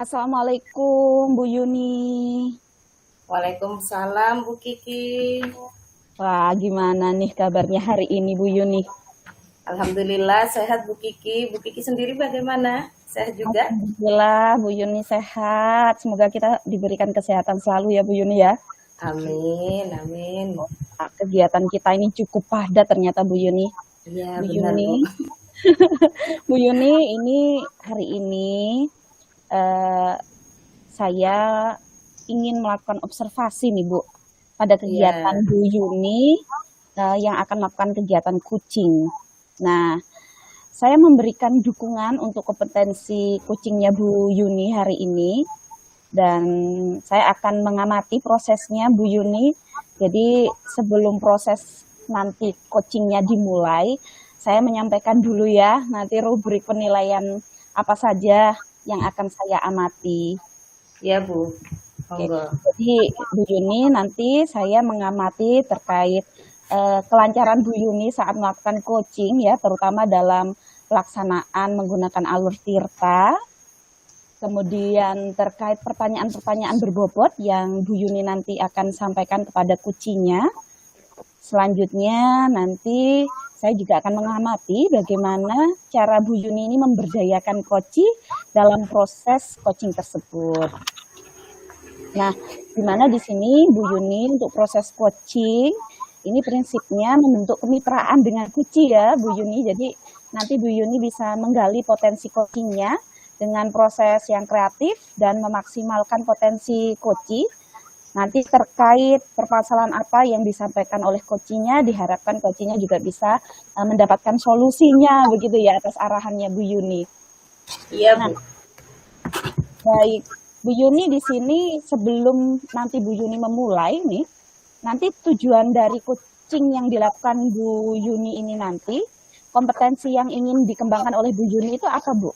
Assalamualaikum Bu Yuni. Waalaikumsalam Bu Kiki. Wah, gimana nih kabarnya hari ini Bu Yuni? Alhamdulillah sehat Bu Kiki. Bu Kiki sendiri bagaimana? Sehat juga? Alhamdulillah Bu Yuni sehat. Semoga kita diberikan kesehatan selalu ya Bu Yuni ya. Amin, amin. Nah, kegiatan kita ini cukup padat ternyata Bu Yuni. Iya Bu benar Yuni, Bu. Bu Yuni ini hari ini eh, saya ingin melakukan observasi nih Bu pada kegiatan Iya, Bu Yuni yang akan melakukan kegiatan kucing. Nah, saya memberikan dukungan untuk kompetensi coachingnya Bu Yuni hari ini dan saya akan mengamati prosesnya Bu Yuni. Jadi sebelum proses nanti coachingnya dimulai, saya menyampaikan dulu ya nanti rubrik penilaian apa saja yang akan saya amati. iya Bu. Oke, Monggo. jadi Bu Yuni nanti saya mengamati terkait kelancaran Bu Yuni saat melakukan coaching ya, terutama dalam pelaksanaan menggunakan alur tirta. Kemudian terkait pertanyaan-pertanyaan berbobot yang Bu Yuni nanti akan sampaikan kepada kucinya. Selanjutnya nanti saya juga akan mengamati bagaimana cara Bu Yuni ini memberdayakan koci dalam proses coaching tersebut. Nah, di mana di sini Bu Yuni untuk proses coaching ini prinsipnya membentuk kemitraan dengan kuci ya Bu Yuni. Jadi nanti Bu Yuni bisa menggali potensi coachingnya dengan proses yang kreatif dan memaksimalkan potensi coaching. Nanti terkait permasalahan apa yang disampaikan oleh coachingnya, diharapkan coachingnya juga bisa mendapatkan solusinya begitu ya atas arahannya Bu Yuni. Iya Nah, Bu. baik Bu Yuni di sini sebelum nanti Bu Yuni memulai nih, nanti tujuan dari coaching yang dilakukan Bu Yuni ini nanti, kompetensi yang ingin dikembangkan oleh Bu Yuni itu apa Bu?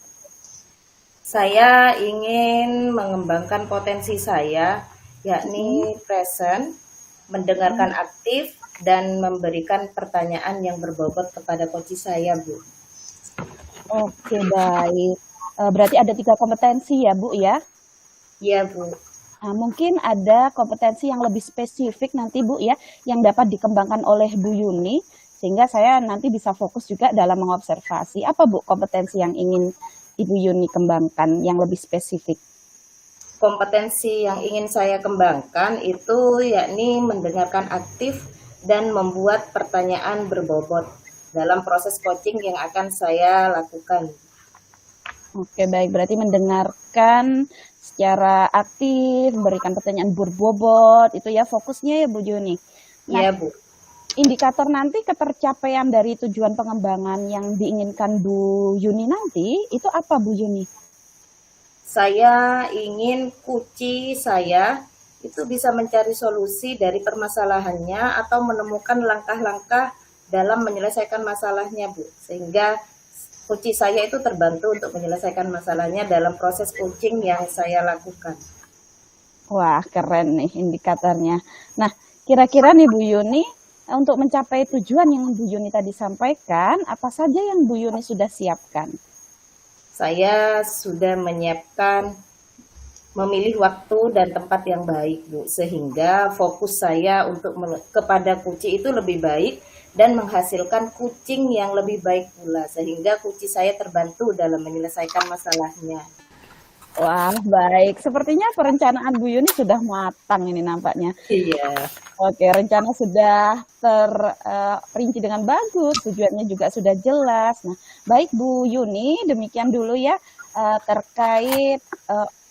Saya ingin mengembangkan potensi saya, yakni Mm-mm. present, mendengarkan aktif, dan memberikan pertanyaan yang berbobot kepada coach saya Bu. Oke baik. Berarti ada 3 kompetensi ya Bu ya? Iya Bu. Nah, mungkin ada kompetensi yang lebih spesifik nanti Bu ya, yang dapat dikembangkan oleh Bu Yuni, sehingga saya nanti bisa fokus juga dalam mengobservasi. Apa Bu kompetensi yang ingin Ibu Yuni kembangkan yang lebih spesifik? Kompetensi yang ingin saya kembangkan itu yakni mendengarkan aktif dan membuat pertanyaan berbobot dalam proses coaching yang akan saya lakukan. Oke baik, berarti mendengarkan secara aktif, memberikan pertanyaan berbobot, itu ya fokusnya ya Bu Yuni. Nah, Iya Bu. indikator nanti ketercapaian dari tujuan pengembangan yang diinginkan Bu Yuni nanti, itu apa Bu Yuni? Saya ingin kuci saya itu bisa mencari solusi dari permasalahannya atau menemukan langkah-langkah dalam menyelesaikan masalahnya Bu. Sehingga kuci saya itu terbantu untuk menyelesaikan masalahnya dalam proses coaching yang saya lakukan. Wah, keren nih indikatornya. Nah, kira-kira nih Bu Yuni, untuk mencapai tujuan yang Bu Yuni tadi sampaikan, apa saja yang Bu Yuni sudah siapkan? Saya sudah menyiapkan memilih waktu dan tempat yang baik, Bu, sehingga fokus saya untuk kepada kucing itu lebih baik dan menghasilkan kucing yang lebih baik pula, sehingga kucing saya terbantu dalam menyelesaikan masalahnya. Wah, baik. Sepertinya perencanaan Bu Yuni sudah matang ini nampaknya. Iya, Oke, rencana sudah terperinci dengan bagus, tujuannya juga sudah jelas. Nah, baik Bu Yuni, demikian dulu ya terkait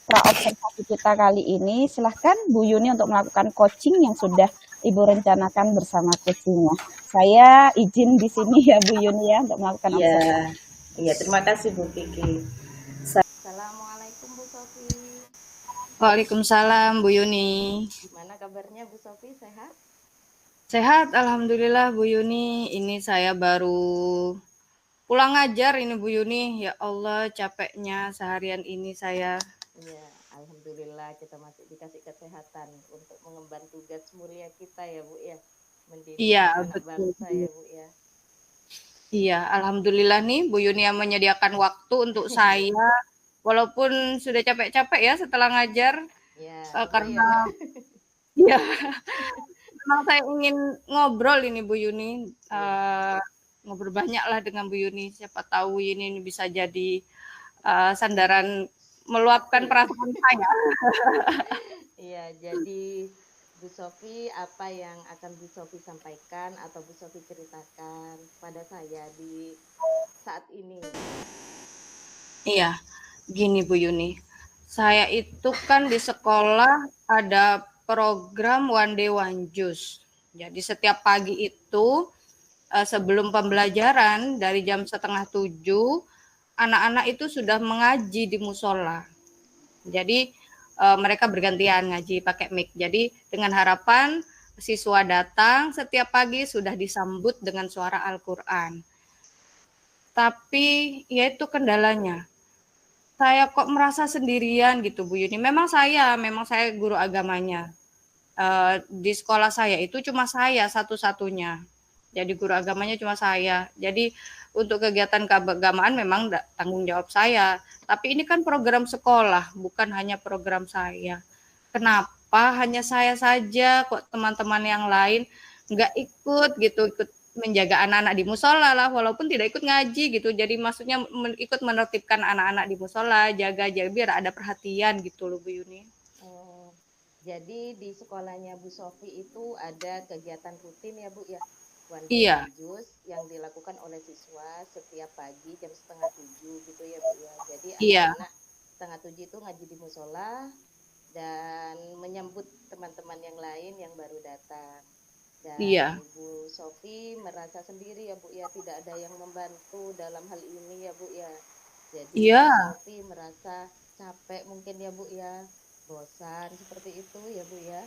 pra-observasi kita kali ini. Silahkan Bu Yuni untuk melakukan coaching yang sudah Ibu rencanakan bersama coachingnya. Saya izin di sini ya Bu Yuni ya untuk melakukan iya, observasi. iya. Terima kasih Bu Kiki. Assalamualaikum Bu Sofi. Waalaikumsalam Bu Yuni. Gimana kabarnya Bu Sofi? Sehat? Sehat alhamdulillah Bu Yuni. Ini saya baru pulang ngajar ini Bu Yuni. Ya Allah capeknya seharian ini saya. Ya, alhamdulillah kita masih dikasih kesehatan untuk mengemban tugas mulia kita ya Bu ya, mendidik Iya anak betul. bangsa ya Bu ya. Iya alhamdulillah nih Bu Yuni yang menyediakan waktu untuk saya walaupun sudah capek-capek ya setelah ngajar, Ya, karena kebayang. ya memang saya ingin ngobrol ini Bu Yuni, Iya, ngobrol banyaklah dengan Bu Yuni, siapa tahu ini bisa jadi, sandaran meluapkan oke. perasaan saya. Iya, jadi Bu Sofi, apa yang akan Bu Sofi sampaikan atau Bu Sofi ceritakan pada saya di saat ini? Iya, gini Bu Yuni, saya itu kan di sekolah ada program One Day One Juice. Jadi setiap pagi itu, sebelum pembelajaran dari jam 6:30, anak-anak itu sudah mengaji di musola. Jadi mereka bergantian ngaji pakai mic. Jadi dengan harapan siswa datang setiap pagi sudah disambut dengan suara Al-Quran. Tapi ya itu kendalanya. Saya kok merasa sendirian gitu Bu Yuni. Memang saya guru agamanya. Di sekolah saya itu cuma saya satu-satunya. Jadi guru agamanya cuma saya. Jadi untuk kegiatan keagamaan memang tanggung jawab saya. Tapi ini kan program sekolah, bukan hanya program saya. Kenapa hanya saya saja kok teman-teman yang lain nggak ikut gitu, ikut menjaga anak-anak di musola lah, walaupun tidak ikut ngaji gitu. Jadi maksudnya ikut menertibkan anak-anak di musola, jaga-jaga biar ada perhatian gitu loh Bu Yuni. Oh, jadi di sekolahnya Bu Sofi itu ada kegiatan rutin ya Bu ya, One Day Iya, One Juice yang dilakukan oleh siswa setiap pagi jam 6:30 gitu ya Bu ya. Jadi iya, anak-anak 6:30 itu ngaji di musola dan menyambut teman-teman yang lain yang baru datang. Dan iya, Bu Sofi merasa sendiri ya Bu ya, tidak ada yang membantu dalam hal ini ya Bu ya. Jadi iya. Bu Sofi merasa capek mungkin ya Bu ya, bosan seperti itu ya Bu ya.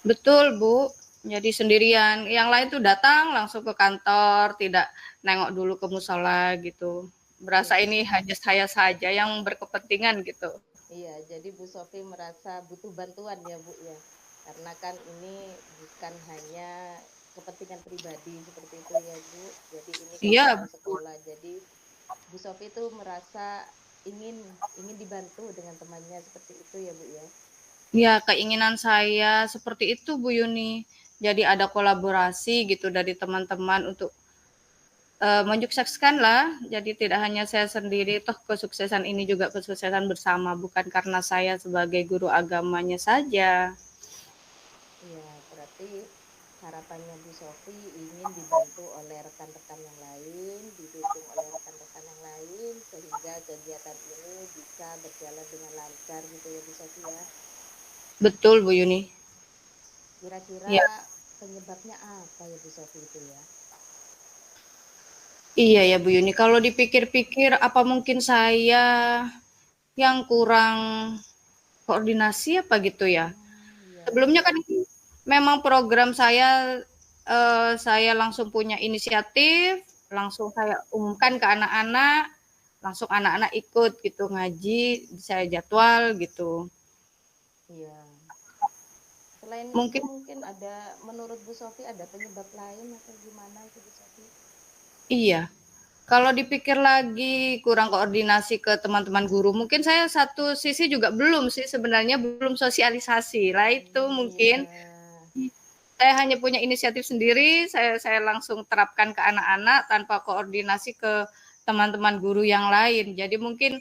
Betul, Bu. Jadi sendirian. Yang lain tuh datang langsung ke kantor, tidak nengok dulu ke musola gitu. Iya, Berasa ini hanya saya saja yang berkepentingan gitu. iya. Jadi Bu Sofi merasa butuh bantuan ya Bu ya, karena kan ini bukan hanya kepentingan pribadi seperti itu ya Bu. Jadi ini Iya, kepentingan betul. sekolah. Jadi Bu Sofi itu merasa ingin ingin dibantu dengan temannya seperti itu ya Bu ya. Ya, keinginan saya seperti itu, Bu Yuni. Jadi ada kolaborasi gitu dari teman-teman untuk menyukseskan lah. Jadi tidak hanya saya sendiri, toh kesuksesan ini juga kesuksesan bersama, bukan karena saya sebagai guru agamanya saja. Iya, berarti harapannya Bu Sofi ingin dibantu oleh rekan-rekan yang lain, didukung oleh rekan-rekan yang lain, sehingga kegiatan ini bisa berjalan dengan lancar gitu ya Bu Sofi ya. Betul, Bu Yuni. Kira-kira Ya, penyebabnya apa ya Bu Sofi itu ya? iya ya Bu Yuni. Kalau dipikir-pikir, apa mungkin saya yang kurang koordinasi apa gitu ya? Iya, Sebelumnya kan memang program saya langsung punya inisiatif, langsung saya umumkan ke anak-anak, langsung anak-anak ikut gitu ngaji, saya jadwal gitu. iya. Selain itu Mungkin mungkin ada, menurut Bu Sofi ada penyebab lain atau gimana itu Bu Sofi? iya. Kalau dipikir lagi kurang koordinasi ke teman-teman guru, mungkin saya satu sisi juga belum sih sebenarnya belum sosialisasi. Lah itu mungkin Iya, saya hanya punya inisiatif sendiri, saya langsung terapkan ke anak-anak tanpa koordinasi ke teman-teman guru yang lain. Jadi mungkin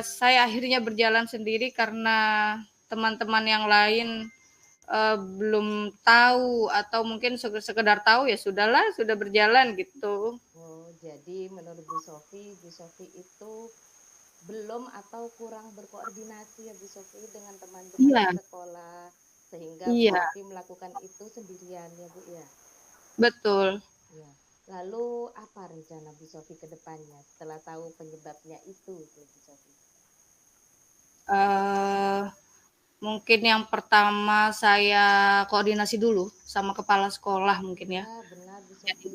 saya akhirnya berjalan sendiri karena teman-teman yang lain belum tahu atau mungkin sekedar tahu ya sudahlah sudah berjalan gitu. oh jadi menurut Bu Sofi itu belum atau kurang berkoordinasi ya Bu Sofi dengan teman-teman di Iya, sekolah sehingga Bu iya, Sofi melakukan itu sendirian ya Bu ya. betul. Ya. Lalu apa rencana Bu Sofi ke depannya setelah tahu penyebabnya itu Bu Sofi? Eh Mungkin yang pertama saya koordinasi dulu sama kepala sekolah mungkin ya. Ya benar Bu Sofi.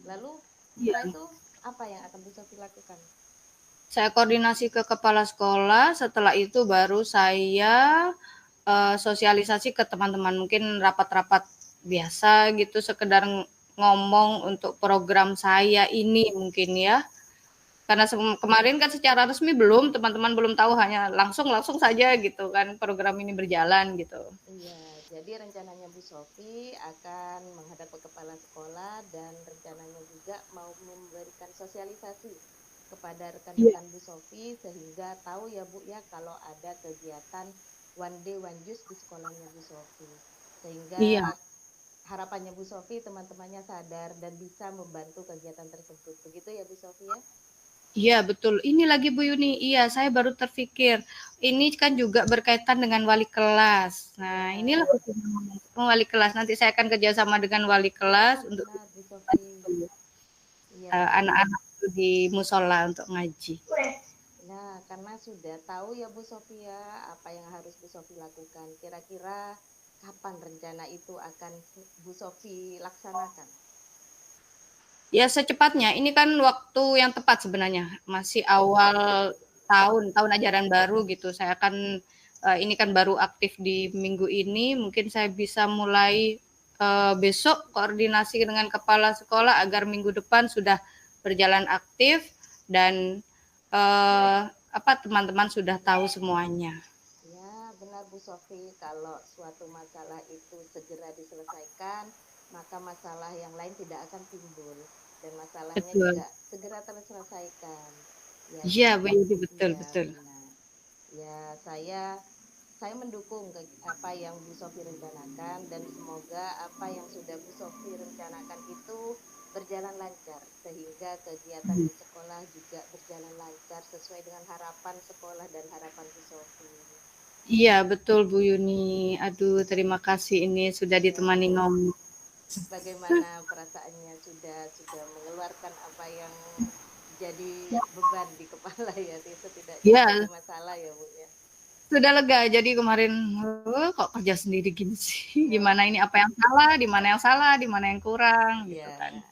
Lalu Iya. setelah itu apa yang akan Bu Sofi lakukan? Saya koordinasi ke kepala sekolah, setelah itu baru saya sosialisasi ke teman-teman, mungkin rapat-rapat biasa gitu, sekedar ngomong untuk program saya ini mungkin ya. Karena kemarin kan secara resmi belum, teman-teman belum tahu, hanya langsung saja gitu kan program ini berjalan gitu. Iya, jadi rencananya Bu Sofi akan menghadap ke kepala sekolah dan rencananya juga mau memberikan sosialisasi kepada rekan-rekan Bu Sofi sehingga tahu ya Bu ya kalau ada kegiatan One Day One Juice di sekolahnya Bu Sofi. Sehingga Iya. harapannya Bu Sofi teman-temannya sadar dan bisa membantu kegiatan tersebut. Begitu ya Bu Sofi ya? Iya betul, ini lagi Bu Yuni, iya saya baru terpikir, ini kan juga berkaitan dengan wali kelas. Nah inilah wali kelas, nanti saya akan kerjasama dengan wali kelas untuk Benar Bu Sofi. Iya. anak-anak di musola untuk ngaji. Nah, karena sudah tahu ya Bu Sofi ya apa yang harus Bu Sofi lakukan. Kira-kira kapan rencana itu akan Bu Sofi laksanakan? Ya secepatnya, ini kan waktu yang tepat sebenarnya, masih awal tahun ajaran baru gitu. Saya akan ini kan baru aktif di minggu ini, mungkin saya bisa mulai besok koordinasi dengan kepala sekolah agar minggu depan sudah berjalan aktif dan teman-teman sudah tahu semuanya. Ya, benar Bu Sofi, kalau suatu masalah itu segera diselesaikan, maka masalah yang lain tidak akan timbul dan masalahnya Betul. juga segera terselesaikan. Iya, betul. Benar. Ya, saya mendukung apa yang Bu Sofi rencanakan dan semoga apa yang sudah Bu Sofi rencanakan itu berjalan lancar sehingga kegiatan di sekolah juga berjalan lancar sesuai dengan harapan sekolah dan harapan Bu Sofi. Iya, betul Bu Yuni. Aduh, terima kasih ini sudah ditemani ngomong. Bagaimana perasaannya sudah mengeluarkan apa yang jadi beban di kepala ya, setidaknya ada masalah ya Bu ya. Sudah lega, jadi kemarin kok kerja sendiri gini sih, gimana ini, apa yang salah, di mana yang kurang gitu kan.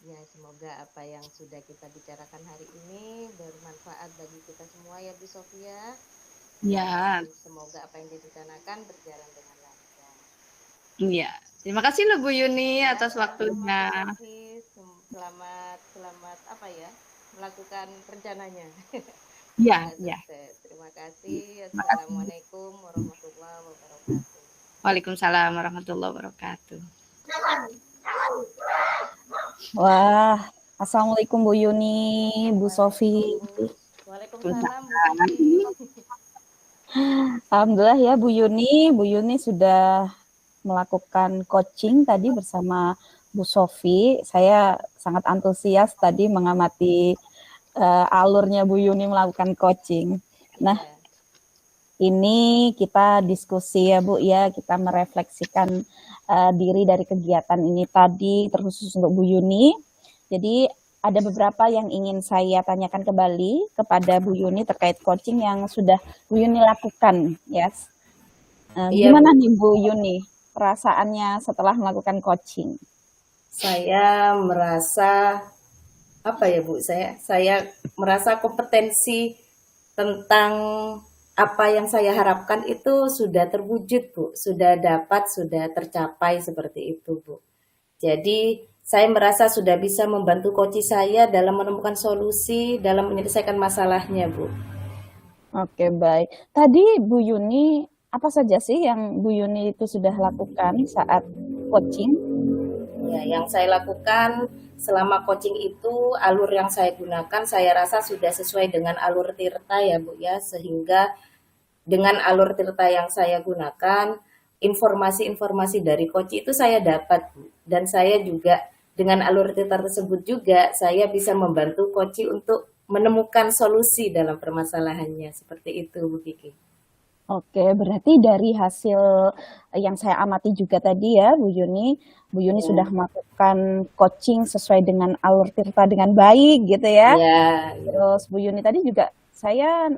Ya, semoga apa yang sudah kita bicarakan hari ini bermanfaat bagi kita semua ya Bu Sofia. Ya. Semoga apa yang direncanakan berjalan dengan lancar. Iya. Terima kasih loh Bu Yuni atas waktunya. Selamat apa ya, melakukan rencananya. Iya. Terima kasih. Assalamualaikum warahmatullahi wabarakatuh. Waalaikumsalam warahmatullahi wabarakatuh. Wah, Assalamualaikum Bu Yuni, Bu Sofi. Waalaikumsalam Bu Yuni. Alhamdulillah ya Bu Yuni sudah melakukan coaching tadi bersama Bu Sofi. Saya sangat antusias tadi mengamati alurnya Bu Yuni melakukan coaching. Nah, ini kita diskusi ya Bu ya, kita merefleksikan diri dari kegiatan ini tadi terkhusus untuk Bu Yuni. Jadi ada beberapa yang ingin saya tanyakan kembali kepada Bu Yuni terkait coaching yang sudah Bu Yuni lakukan, yes. Gimana nih Bu Yuni perasaannya setelah melakukan coaching? Saya merasa apa ya Bu? Saya merasa kompetensi tentang apa yang saya harapkan itu sudah terwujud Bu, sudah tercapai seperti itu Bu. Jadi saya merasa sudah bisa membantu coach saya dalam menemukan solusi dalam menyelesaikan masalahnya Bu. Oke, baik. Tadi Bu Yuni apa saja sih yang Bu Yuni itu sudah lakukan saat coaching? Ya, yang saya lakukan selama coaching itu, alur yang saya gunakan saya rasa sudah sesuai dengan alur Tirta ya Bu ya, sehingga dengan alur Tirta yang saya gunakan, informasi-informasi dari coach itu saya dapat Bu. Dan saya juga dengan alur Tirta tersebut juga saya bisa membantu coach untuk menemukan solusi dalam permasalahannya, seperti itu Bu Kiki. Oke, berarti dari hasil yang saya amati juga tadi ya, Bu Yuni sudah melakukan coaching sesuai dengan alur Tirta dengan baik gitu ya. Terus Bu Yuni tadi juga saya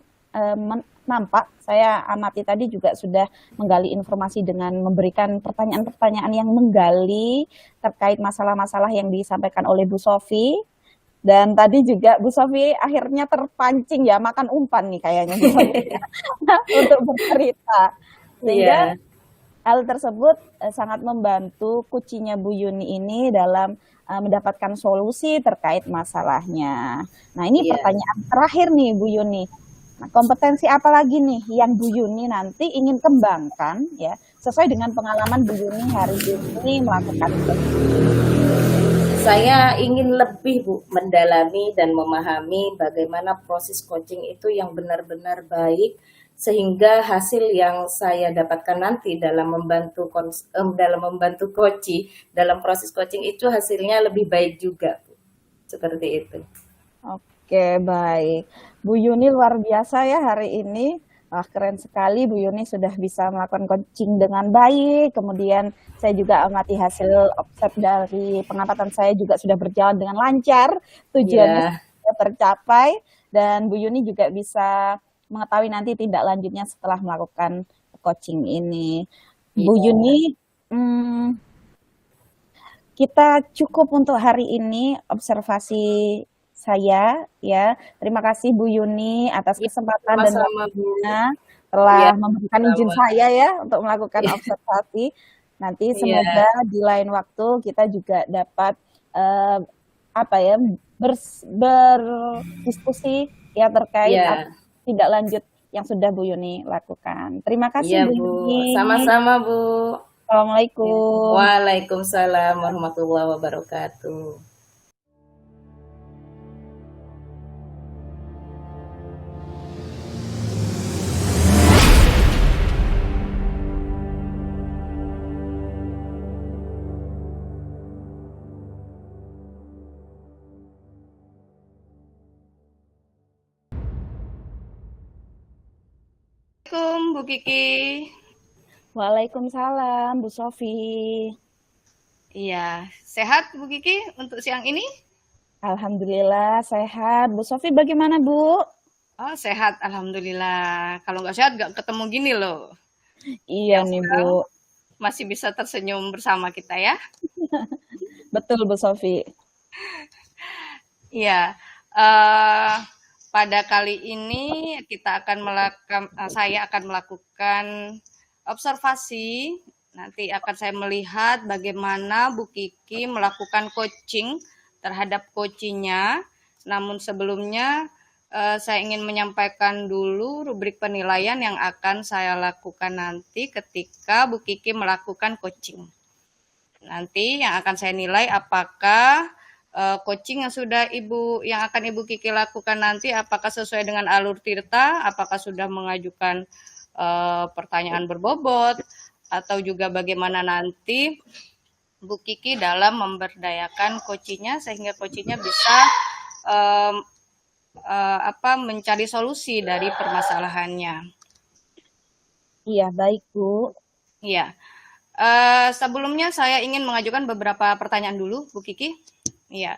saya amati tadi juga sudah menggali informasi dengan memberikan pertanyaan-pertanyaan yang menggali terkait masalah-masalah yang disampaikan oleh Bu Sofi. Dan tadi juga Bu Sofi akhirnya terpancing ya, makan umpan nih kayaknya Bu Sofi untuk bercerita. Sehingga Hal tersebut sangat membantu kucinya Bu Yuni ini dalam mendapatkan solusi terkait masalahnya. Nah, ini Iya. pertanyaan terakhir nih Bu Yuni. Nah, kompetensi apa lagi nih yang Bu Yuni nanti ingin kembangkan ya sesuai dengan pengalaman Bu Yuni hari ini melakukan Saya ingin lebih Bu mendalami dan memahami bagaimana proses coaching itu yang benar-benar baik sehingga hasil yang saya dapatkan nanti dalam membantu coaching dalam proses coaching itu hasilnya lebih baik juga Bu. Seperti itu. Oke, baik. Bu Yuni luar biasa ya hari ini. Wah, keren sekali Bu Yuni sudah bisa melakukan coaching dengan baik. Kemudian saya juga amati hasil observ dari pengamatan saya juga sudah berjalan dengan lancar. Tujuannya Ya, sudah tercapai dan Bu Yuni juga bisa mengetahui nanti tindak lanjutnya setelah melakukan coaching ini. Bu iya. Yuni, hmm, kita cukup untuk hari ini observasi saya ya. Terima kasih Bu Yuni atas Iya, kesempatan dan sama-sama Bu. waktunya Iya, telah memberikan izin sama. saya ya untuk melakukan observasi. Nanti Iya, semoga di lain waktu kita juga dapat eh, apa ya berdiskusi ya terkait iya, tindak lanjut yang sudah Bu Yuni lakukan. Terima kasih iya Bu Bu. Yuni. Sama-sama Bu. Ya. Assalamualaikum. Waalaikumsalam warahmatullahi wabarakatuh. Assalamualaikum Bu Kiki. Waalaikumsalam Bu Sofi. Iya, sehat Bu Kiki untuk siang ini? Alhamdulillah sehat. Bu Sofi bagaimana Bu? Oh, sehat, alhamdulillah. Kalau nggak sehat, nggak ketemu gini loh. Iya Yang nih Bu. sekarang masih bisa tersenyum bersama kita ya. Betul Bu Sofi. Iya, eh, pada kali ini saya akan melakukan observasi. Nanti akan saya melihat bagaimana Bu Kiki melakukan coaching terhadap coachingnya. Namun sebelumnya saya ingin menyampaikan dulu rubrik penilaian yang akan saya lakukan nanti ketika Bu Kiki melakukan coaching. Nanti yang akan saya nilai apakah coaching yang akan Ibu Kiki lakukan nanti apakah sesuai dengan alur Tirta, apakah sudah mengajukan pertanyaan berbobot atau juga bagaimana nanti Bu Kiki dalam memberdayakan coachingnya sehingga coachingnya bisa um, mencari solusi dari permasalahannya. Iya baik Bu. Iya. Sebelumnya saya ingin mengajukan beberapa pertanyaan dulu, Bu Kiki. Iya.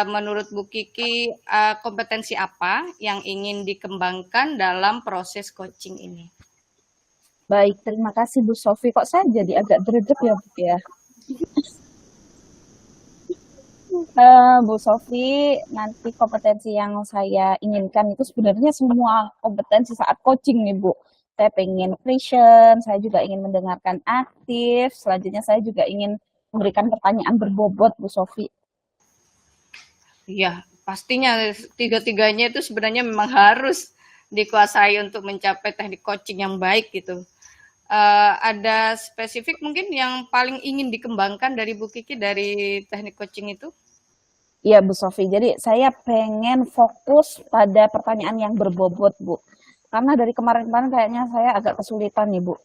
Menurut Bu Kiki, kompetensi apa yang ingin dikembangkan dalam proses coaching ini? Baik, terima kasih Bu Sofi. Kok saya jadi agak greget ya Bu ya? Bu Sofi, nanti kompetensi yang saya inginkan itu sebenarnya semua kompetensi saat coaching nih Bu. Saya pengen passion, saya juga ingin mendengarkan aktif, selanjutnya saya juga ingin memberikan pertanyaan berbobot Bu Sofi. Iya, pastinya tiga-tiganya itu sebenarnya memang harus dikuasai untuk mencapai teknik coaching yang baik gitu. Ada spesifik mungkin yang paling ingin dikembangkan dari Bu Kiki dari teknik coaching itu? Iya Bu Sofi, jadi saya pengen fokus pada pertanyaan yang berbobot Bu. Karena dari kemarin-kemarin kayaknya saya agak kesulitan nih Bu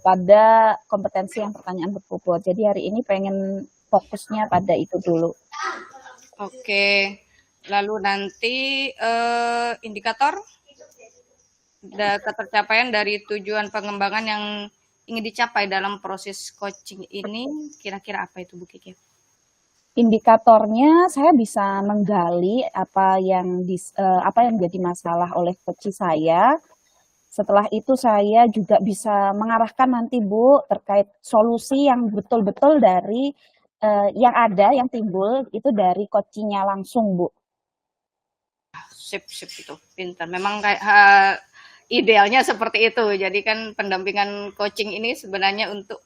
pada kompetensi yang pertanyaan berbobot. Jadi hari ini pengen fokusnya pada itu dulu. Oke, lalu nanti indikator ketercapaian dari tujuan pengembangan yang ingin dicapai dalam proses coaching ini kira-kira apa itu Bu Kiki? Indikatornya saya bisa menggali apa yang jadi masalah oleh coach saya. Setelah itu saya juga bisa mengarahkan nanti Bu terkait solusi yang betul-betul dari yang ada yang timbul itu dari coachingnya langsung Bu. Sip itu pintar. Memang kayak idealnya seperti itu. Jadi kan pendampingan coaching ini sebenarnya untuk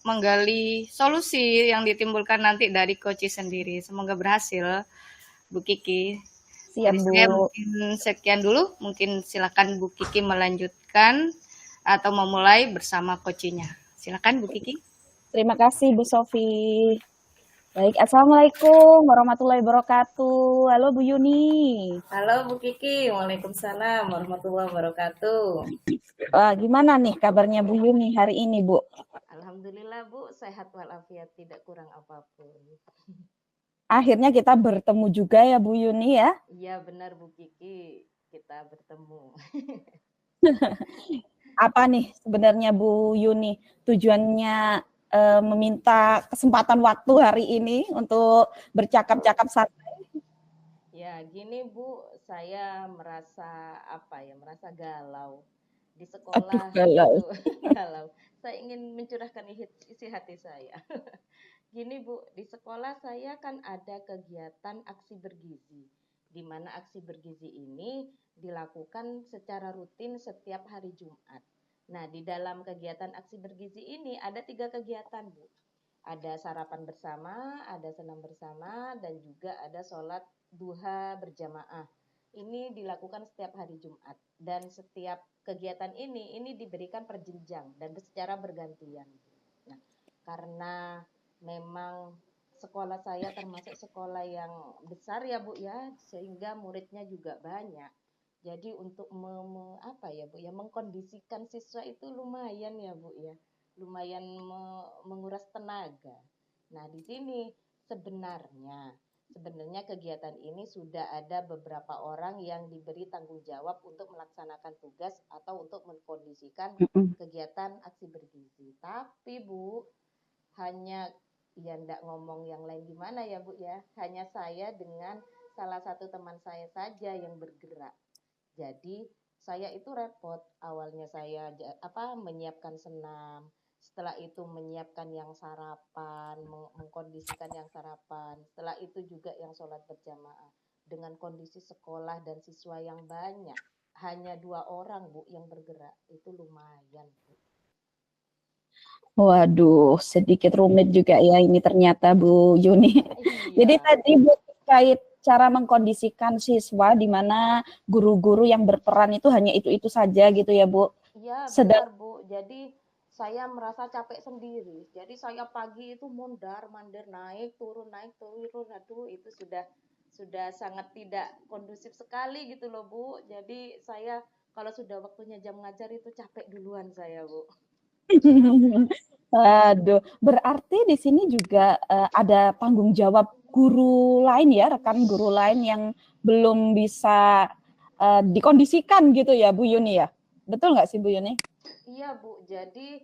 menggali solusi yang ditimbulkan nanti dari coach sendiri. Semoga berhasil, Bu Kiki. Siap, Dari Bu. saya mungkin sekian dulu. Mungkin silakan Bu Kiki melanjutkan atau memulai bersama coachnya. Silakan Bu Kiki. Terima kasih Bu Sofi. Baik, Assalamualaikum warahmatullahi wabarakatuh. Halo Bu Yuni. Halo Bu Kiki, Waalaikumsalam warahmatullahi wabarakatuh. Wah, gimana nih kabarnya Bu Yuni hari ini, Bu? Alhamdulillah Bu, sehat walafiat, tidak kurang apapun. Akhirnya kita bertemu juga ya Bu Yuni ya. Iya benar Bu Kiki, kita bertemu. Apa nih sebenarnya Bu Yuni tujuannya meminta kesempatan waktu hari ini untuk bercakap-cakap santai? Ya gini Bu, saya merasa merasa galau di Aduh, sekolah galau. itu. Galau. Saya ingin mencurahkan isi hati saya. Gini Bu, di sekolah saya kan ada kegiatan aksi bergizi, di mana aksi bergizi ini dilakukan secara rutin setiap hari Jumat. Nah, di dalam kegiatan aksi bergizi ini ada 3 kegiatan, Bu. Ada sarapan bersama, ada senam bersama, dan juga ada sholat duha berjamaah. Ini dilakukan setiap hari Jumat. Dan setiap kegiatan ini diberikan per jenjang dan secara bergantian. Nah, karena memang sekolah saya termasuk sekolah yang besar ya Bu ya, sehingga muridnya juga banyak. Jadi untuk mengkondisikan siswa itu lumayan ya Bu ya, lumayan menguras tenaga. Nah di sini sebenarnya kegiatan ini sudah ada beberapa orang yang diberi tanggung jawab untuk melaksanakan tugas atau untuk mengkondisikan kegiatan aksi bergizi. Tapi Bu, hanya ya ndak ngomong yang lain gimana ya Bu ya, hanya saya dengan salah satu teman saya saja yang bergerak. Jadi saya itu repot, awalnya saya menyiapkan senam, setelah itu menyiapkan yang sarapan, mengkondisikan yang sarapan, setelah itu juga yang sholat berjamaah. Dengan kondisi sekolah dan siswa yang banyak, hanya 2 orang Bu yang bergerak, itu lumayan Bu. Waduh, sedikit rumit juga ya ini ternyata Bu Yuni. Jadi Iya. tadi Bu terkait cara mengkondisikan siswa di mana guru-guru yang berperan itu hanya itu-itu saja gitu ya Bu. Iya Sedang benar Bu, jadi saya merasa capek sendiri. Jadi saya pagi itu mondar-mandir naik turun, aduh itu sudah sangat tidak kondusif sekali gitu loh Bu. Jadi saya kalau sudah waktunya jam ngajar itu capek duluan saya Bu. Aduh, berarti di sini juga ada tanggung jawab guru lain ya, rekan guru lain yang belum bisa dikondisikan gitu ya Bu Yuni ya. Betul nggak sih Bu Yuni? Iya Bu, jadi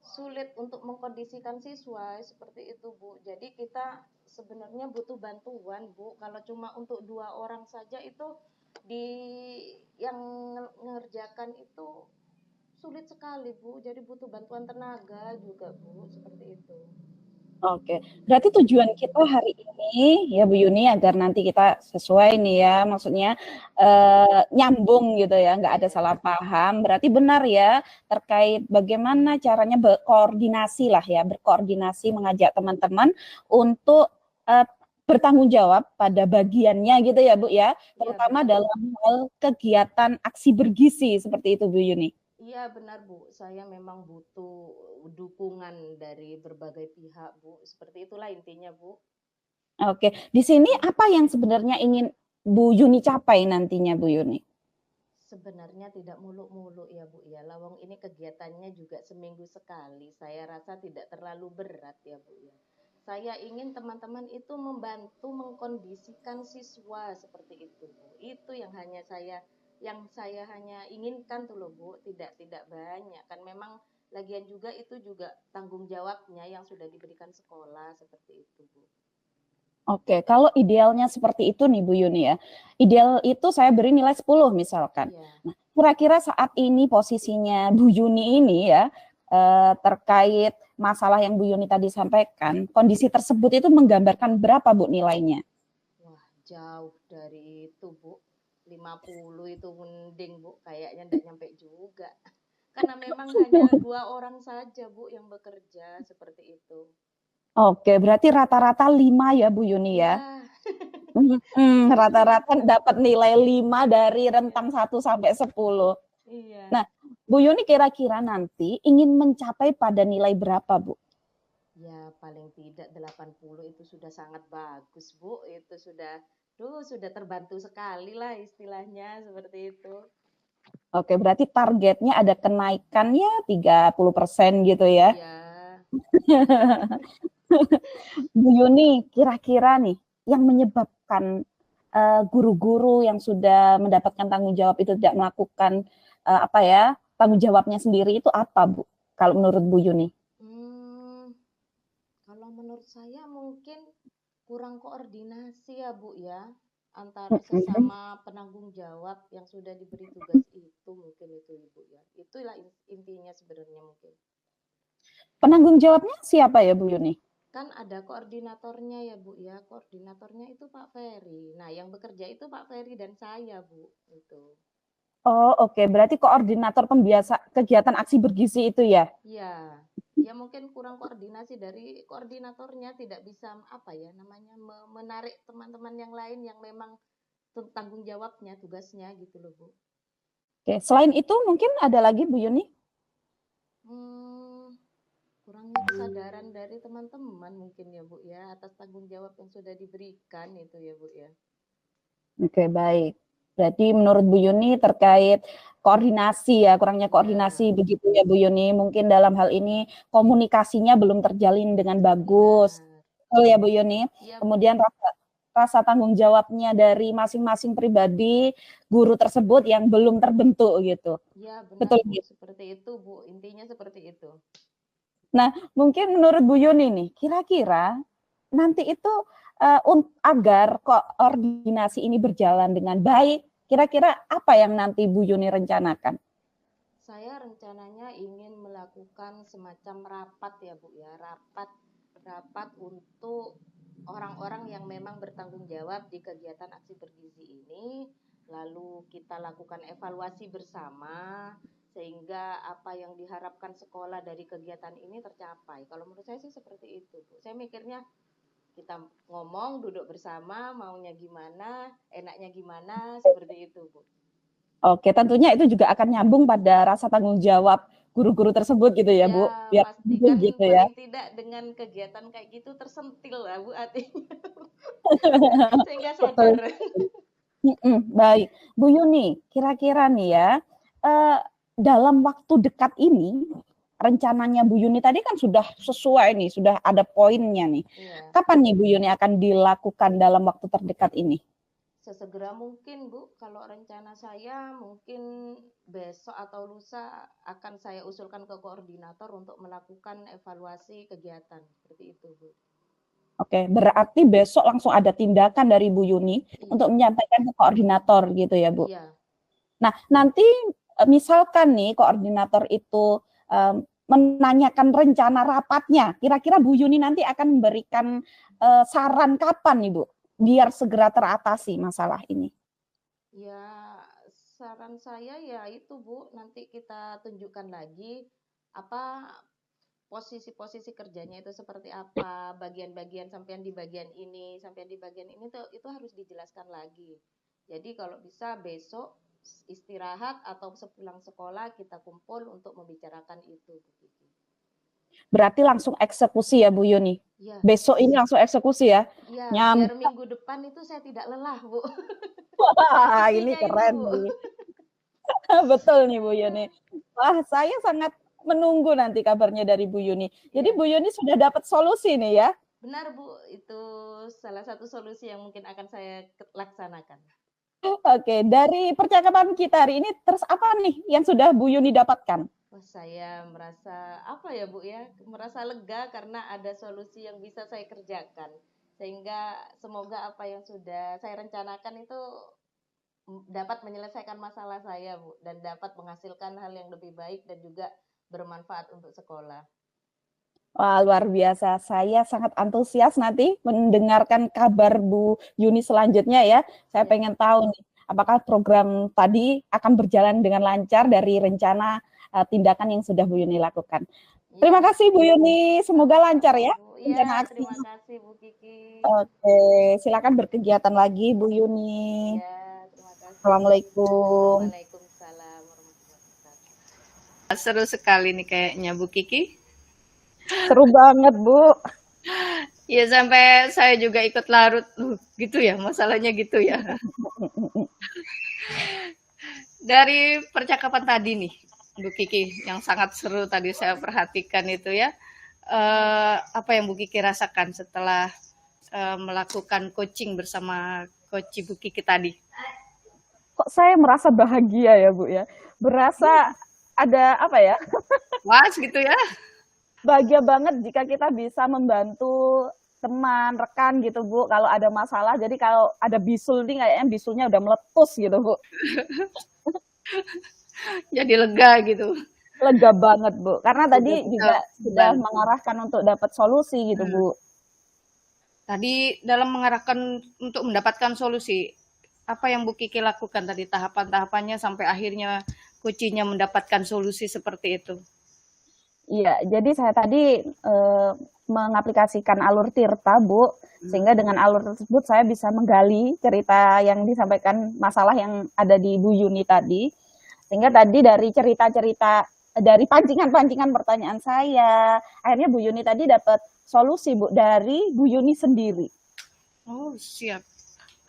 sulit untuk mengkondisikan siswa seperti itu Bu. Jadi kita sebenarnya butuh bantuan Bu. Kalau cuma untuk 2 orang saja itu di yang mengerjakan itu sulit sekali Bu. Jadi butuh bantuan tenaga juga Bu, seperti itu. Oke, berarti tujuan kita hari ini ya Bu Yuni agar nanti kita sesuai nih ya, maksudnya nyambung gitu ya, nggak ada salah paham. Berarti benar ya terkait bagaimana caranya berkoordinasi lah ya, berkoordinasi mengajak teman-teman untuk bertanggung jawab pada bagiannya gitu ya Bu ya, terutama dalam hal kegiatan aksi bergizi seperti itu Bu Yuni. Iya benar Bu, saya memang butuh dukungan dari berbagai pihak Bu. Seperti itulah intinya Bu. Oke, di sini apa yang sebenarnya ingin Bu Yuni capai nantinya Bu Yuni? Sebenarnya tidak muluk-muluk ya Bu ya. Lawang ini kegiatannya juga seminggu sekali. Saya rasa tidak terlalu berat ya Bu ya. Saya ingin teman-teman itu membantu mengkondisikan siswa seperti itu Bu. Itu yang saya hanya inginkan tuh loh Bu, tidak banyak. Kan memang lagian juga itu juga tanggung jawabnya yang sudah diberikan sekolah seperti itu Bu. Oke, kalau idealnya seperti itu nih Bu Yuni ya. Ideal itu saya beri nilai 10 misalkan. Nah, kira-kira saat ini posisinya Bu Yuni ini ya terkait masalah yang Bu Yuni tadi sampaikan, kondisi tersebut itu menggambarkan berapa Bu nilainya? Wah, jauh dari itu Bu. 50 itu mending Bu, kayaknya enggak nyampe juga. Karena memang hanya 2 orang saja Bu yang bekerja, seperti itu. Oke, berarti rata-rata 5 ya Bu Yuni ya? Iya. Rata-rata dapat nilai 5 dari rentang 1 sampai 10. Iya. Nah, Bu Yuni kira-kira nanti ingin mencapai pada nilai berapa, Bu? Ya, paling tidak 80 itu sudah sangat bagus, Bu. Itu sudah terbantu sekali lah istilahnya, seperti itu. Oke, berarti targetnya ada kenaikannya 30% gitu ya? Iya. Bu Yuni, kira-kira nih yang menyebabkan guru-guru yang sudah mendapatkan tanggung jawab itu tidak melakukan tanggung jawabnya sendiri itu apa, Bu? Kalau menurut Bu Yuni? Kalau menurut saya mungkin kurang koordinasi ya Bu ya, antara sesama penanggung jawab yang sudah diberi tugas itu, mungkin itu Ibu ya. Itulah intinya sebenarnya mungkin. Penanggung jawabnya siapa ya Bu Yuni? Kan ada koordinatornya ya Bu ya, koordinatornya itu Pak Ferry. Nah yang bekerja itu Pak Ferry dan saya Bu, itu. Oh oke, berarti koordinator kegiatan aksi bergizi itu ya? Iya, ya mungkin kurang koordinasi dari koordinatornya, tidak bisa menarik teman-teman yang lain yang memang tanggung jawabnya, tugasnya gitu loh Bu. Oke, selain itu mungkin ada lagi Bu Yuni? Kurangnya kesadaran dari teman-teman mungkin ya Bu ya, atas tanggung jawab yang sudah diberikan itu ya Bu ya. Oke, baik. Berarti menurut Bu Yuni terkait koordinasi ya, kurangnya koordinasi begitu ya Bu Yuni. Mungkin dalam hal ini komunikasinya belum terjalin dengan bagus. Betul ya Bu Yuni. Ya, kemudian rasa tanggung jawabnya dari masing-masing pribadi guru tersebut yang belum terbentuk gitu. Ya, benar betul Bu, gitu. seperti itu Bu, intinya seperti itu. Nah, mungkin menurut Bu Yuni nih, kira-kira nanti itu agar koordinasi ini berjalan dengan baik, kira-kira apa yang nanti Bu Yuni rencanakan? Saya rencananya ingin melakukan semacam rapat ya Bu ya, rapat untuk orang-orang yang memang bertanggung jawab di kegiatan aksi bergizi ini, lalu kita lakukan evaluasi bersama sehingga apa yang diharapkan sekolah dari kegiatan ini tercapai. Kalau menurut saya sih seperti itu Bu. Saya mikirnya kita ngomong, duduk bersama, maunya gimana, enaknya gimana, seperti itu Bu. Oke, tentunya itu juga akan nyambung pada rasa tanggung jawab guru-guru tersebut gitu ya, Bu. Biar pastikan gitu paling ya. tidak dengan kegiatan kayak gitu tersentil lah Bu artinya. Sehingga sadar. Baik, Bu Yuni, kira-kira nih ya, dalam waktu dekat ini, rencananya Bu Yuni tadi kan sudah sesuai nih, sudah ada poinnya nih. Iya. Kapan nih Bu Yuni akan dilakukan dalam waktu terdekat ini? Sesegera mungkin Bu, kalau rencana saya mungkin besok atau lusa akan saya usulkan ke koordinator untuk melakukan evaluasi kegiatan, seperti itu Bu. Oke, berarti besok langsung ada tindakan dari Bu Yuni untuk menyampaikan ke koordinator gitu ya Bu? Iya. Nah, nanti misalkan nih koordinator itu menanyakan rencana rapatnya, kira-kira Bu Yuni nanti akan memberikan saran kapan nih Bu, biar segera teratasi masalah ini? Ya, saran saya ya itu Bu, nanti kita tunjukkan lagi apa posisi-posisi kerjanya itu seperti apa, bagian-bagian sampean di bagian ini, sampean di bagian ini tuh itu harus dijelaskan lagi. Jadi kalau bisa besok istirahat atau sepulang sekolah kita kumpul untuk membicarakan itu. Berarti langsung eksekusi ya Bu Yuni? Ya. Besok ini langsung eksekusi ya? Iya, biar minggu depan itu saya tidak lelah Bu. Wah, ini keren nih. Betul nih Bu Yuni. Wah, saya sangat menunggu nanti kabarnya dari Bu Yuni. Jadi Bu Yuni sudah dapat solusi nih ya? Benar Bu, itu salah satu solusi yang mungkin akan saya laksanakan. Oke, dari percakapan kita hari ini terus apa nih yang sudah Bu Yuni dapatkan? Wah, saya merasa apa ya Bu ya, merasa lega karena ada solusi yang bisa saya kerjakan. Sehingga semoga apa yang sudah saya rencanakan itu dapat menyelesaikan masalah saya Bu, dan dapat menghasilkan hal yang lebih baik dan juga bermanfaat untuk sekolah. Wah, luar biasa. Saya sangat antusias nanti mendengarkan kabar Bu Yuni selanjutnya ya. Saya pengen tahu nih, apakah program tadi akan berjalan dengan lancar dari rencana tindakan yang sudah Bu Yuni lakukan. Terima kasih Bu Yuni, semoga lancar ya rencana aksi. Terima kasih Bu Kiki. Oke, silakan berkegiatan lagi Bu Yuni. Ya, terima kasih. Assalamualaikum. Waalaikumsalam warahmatullahi wabarakatuh. Seru sekali nih kayaknya Bu Kiki. Seru banget Bu. Ya sampai saya juga ikut larut, gitu ya, masalahnya gitu ya. Dari percakapan tadi nih, Bu Kiki, yang sangat seru tadi saya perhatikan itu ya, apa yang Bu Kiki rasakan setelah melakukan coaching bersama Coach Bu Kiki tadi? Kok saya merasa bahagia ya Bu ya, berasa ada apa ya, Was gitu ya. bahagia banget jika kita bisa membantu teman, rekan gitu Bu, kalau ada masalah. Jadi kalau ada bisul nih, kayaknya bisulnya udah meletus gitu Bu. Jadi lega gitu. Lega banget Bu, karena tadi juga sudah bantu. mengarahkan untuk dapat solusi gitu Bu. Tadi dalam mengarahkan untuk mendapatkan solusi, apa yang Bu Kiki lakukan tadi tahapan-tahapannya sampai akhirnya kucinya mendapatkan solusi seperti itu? Iya, jadi saya tadi mengaplikasikan alur Tirta, Bu, sehingga dengan alur tersebut saya bisa menggali cerita yang disampaikan, masalah yang ada di Bu Yuni tadi, sehingga tadi dari cerita-cerita, dari pancingan-pancingan pertanyaan saya, akhirnya Bu Yuni tadi dapat solusi Bu dari Bu Yuni sendiri. Oh siap,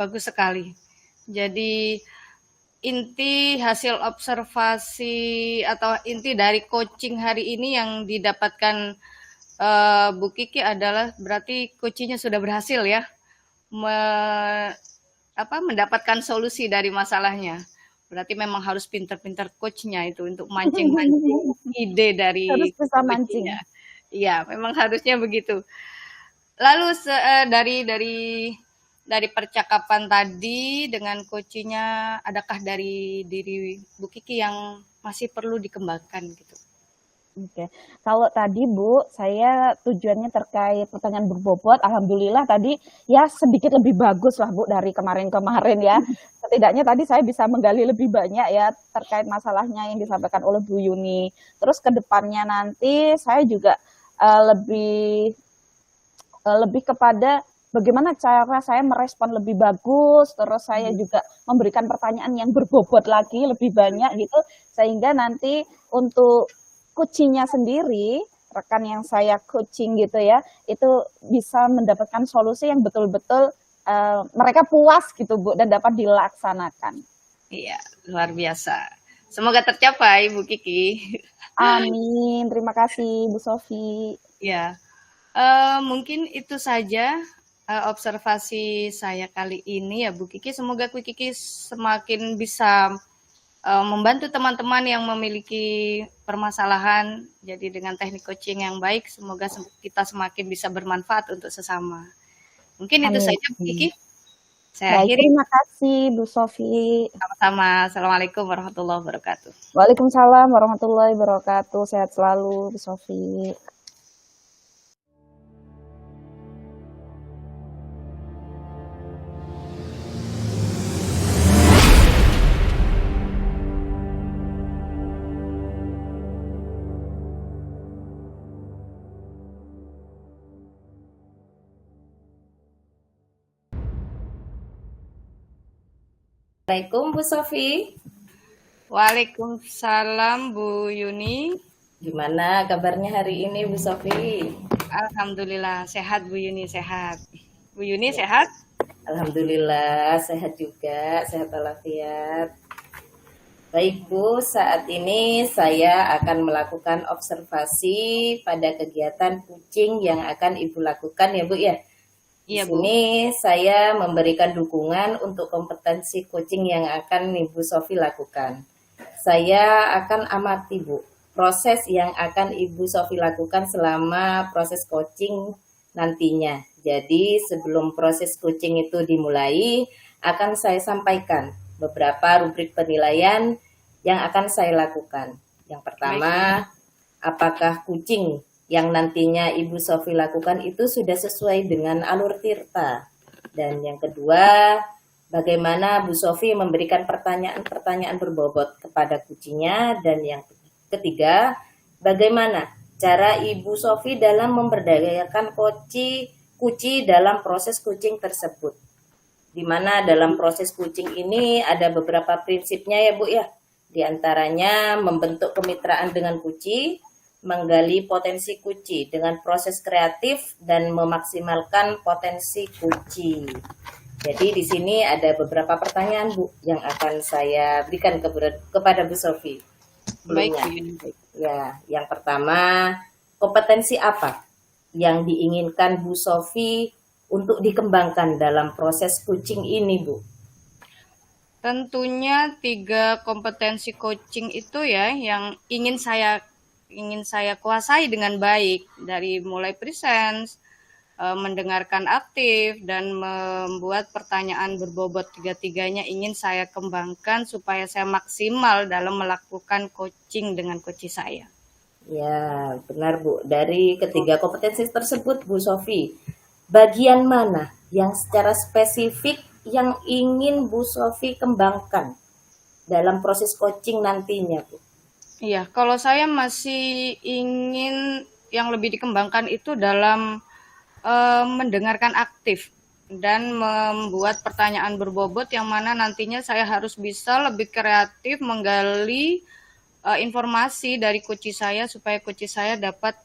bagus sekali. Jadi inti hasil observasi atau inti dari coaching hari ini yang didapatkan Bu Kiki adalah berarti coachingnya sudah berhasil ya mendapatkan solusi dari masalahnya. Berarti memang harus pintar-pintar coachnya itu untuk mancing-mancing ide dari harus bisa mancing. Iya, memang harusnya begitu. Lalu dari percakapan tadi dengan coachnya, adakah dari diri Bu Kiki yang masih perlu dikembangkan gitu? Oke, kalau tadi Bu, saya tujuannya terkait pertanyaan berbobot, alhamdulillah tadi ya sedikit lebih bagus lah Bu dari kemarin-kemarin ya. Setidaknya tadi saya bisa menggali lebih banyak ya terkait masalahnya yang disampaikan oleh Bu Yuni. Terus ke depannya nanti saya juga lebih kepada bagaimana cara saya merespon lebih bagus, terus saya juga memberikan pertanyaan yang berbobot lagi lebih banyak gitu, sehingga nanti untuk coachingnya sendiri, rekan yang saya coaching gitu ya, itu bisa mendapatkan solusi yang betul-betul mereka puas gitu Bu, dan dapat dilaksanakan. Iya, luar biasa. Semoga tercapai Bu Kiki. Amin, terima kasih Bu Sofi. Ya, mungkin itu saja observasi saya kali ini ya Bu Kiki. Semoga Bu Kiki semakin bisa membantu teman-teman yang memiliki permasalahan. Jadi dengan teknik coaching yang baik, semoga kita semakin bisa bermanfaat untuk sesama. Mungkin itu saja Bu Kiki. Saya akhiri. Terima kasih Bu Sofi. Sama-sama. Assalamualaikum warahmatullahi wabarakatuh. Waalaikumsalam warahmatullahi wabarakatuh. Sehat selalu Bu Sofi. Assalamualaikum Bu Sofi. Waalaikumsalam Bu Yuni. Gimana kabarnya hari ini Bu Sofi? Alhamdulillah sehat Bu Yuni, sehat. Bu Yuni sehat? Alhamdulillah sehat juga, sehat walafiat. Baik Bu, saat ini saya akan melakukan observasi pada kegiatan coaching yang akan Ibu lakukan ya Bu ya. Di sini saya memberikan dukungan untuk kompetensi coaching yang akan Ibu Sofi lakukan. Saya akan amati Bu, proses yang akan Ibu Sofi lakukan selama proses coaching nantinya. Jadi sebelum proses coaching itu dimulai, akan saya sampaikan beberapa rubrik penilaian yang akan saya lakukan. Yang pertama, apakah coaching yang nantinya Ibu Sofi lakukan itu sudah sesuai dengan alur Tirta. Dan yang kedua, bagaimana Bu Sofi memberikan pertanyaan-pertanyaan berbobot kepada kucinya, dan yang ketiga, bagaimana cara Ibu Sofi dalam memberdayakan kuci dalam proses kucing tersebut. Di mana dalam proses kucing ini ada beberapa prinsipnya ya Bu ya. Di antaranya membentuk kemitraan dengan kuci, menggali potensi kuci dengan proses kreatif, dan memaksimalkan potensi kuci. Jadi di sini ada beberapa pertanyaan Bu yang akan saya berikan kepada Bu Sofi. Baik, Sebelumnya, Bu Yuni. ya, yang pertama, kompetensi apa yang diinginkan Bu Sofi untuk dikembangkan dalam proses coaching ini, Bu? Tentunya 3 kompetensi coaching itu ya yang ingin saya kuasai dengan baik, dari mulai presence, mendengarkan aktif, dan membuat pertanyaan berbobot. Tiga-tiganya ingin saya kembangkan supaya saya maksimal dalam melakukan coaching dengan coach saya. Ya, benar Bu. Dari ketiga kompetensi tersebut, Bu Sofi, bagian mana yang secara spesifik yang ingin Bu Sofi kembangkan dalam proses coaching nantinya, Bu? Iya, kalau saya masih ingin yang lebih dikembangkan itu dalam mendengarkan aktif dan membuat pertanyaan berbobot, yang mana nantinya saya harus bisa lebih kreatif menggali informasi dari coach saya supaya coach saya dapat